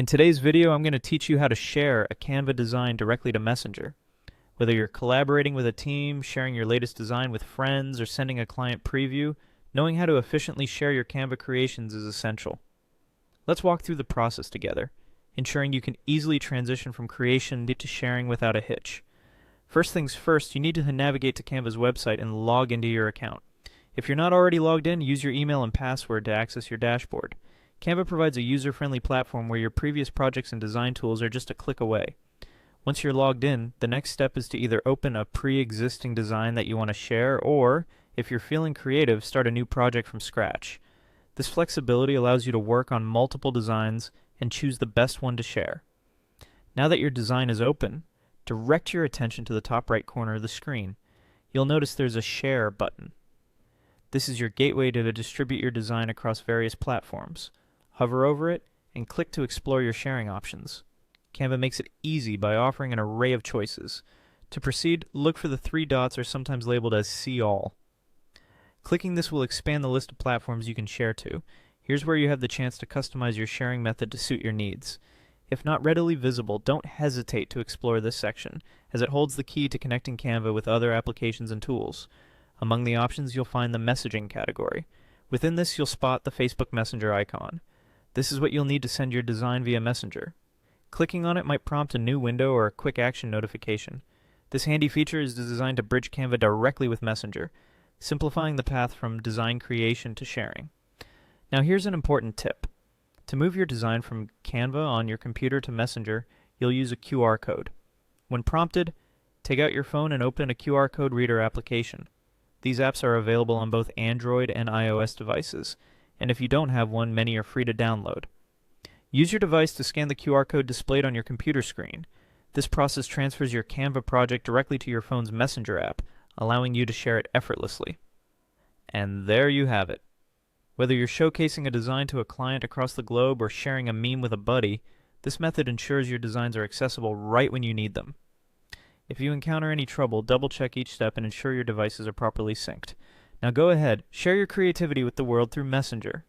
In today's video, I'm going to teach you how to share a Canva design directly to Messenger. Whether you're collaborating with a team, sharing your latest design with friends, or sending a client preview, knowing how to efficiently share your Canva creations is essential. Let's walk through the process together, ensuring you can easily transition from creation to sharing without a hitch. First things first, you need to navigate to Canva's website and log into your account. If you're not already logged in, use your email and password to access your dashboard. Canva provides a user-friendly platform where your previous projects and design tools are just a click away. Once you're logged in, the next step is to either open a pre-existing design that you want to share, or, if you're feeling creative, start a new project from scratch. This flexibility allows you to work on multiple designs and choose the best one to share. Now that your design is open, direct your attention to the top right corner of the screen. You'll notice there's a Share button. This is your gateway to distribute your design across various platforms. Hover over it and click to explore your sharing options. Canva makes it easy by offering an array of choices. To proceed, look for the three dots, or sometimes labeled as See All. Clicking this will expand the list of platforms you can share to. Here's where you have the chance to customize your sharing method to suit your needs. If not readily visible, don't hesitate to explore this section, as it holds the key to connecting Canva with other applications and tools. Among the options, you'll find the Messaging category. Within this, you'll spot the Facebook Messenger icon. This is what you'll need to send your design via Messenger. Clicking on it might prompt a new window or a quick action notification. This handy feature is designed to bridge Canva directly with Messenger, simplifying the path from design creation to sharing. Now here's an important tip. To move your design from Canva on your computer to Messenger, you'll use a QR code. When prompted, take out your phone and open a QR code reader application. These apps are available on both Android and iOS devices, and if you don't have one, many are free to download. Use your device to scan the QR code displayed on your computer screen. This process transfers your Canva project directly to your phone's Messenger app, allowing you to share it effortlessly. And there you have it. Whether you're showcasing a design to a client across the globe or sharing a meme with a buddy, this method ensures your designs are accessible right when you need them. If you encounter any trouble, double-check each step and ensure your devices are properly synced. Now go ahead, share your creativity with the world through Messenger.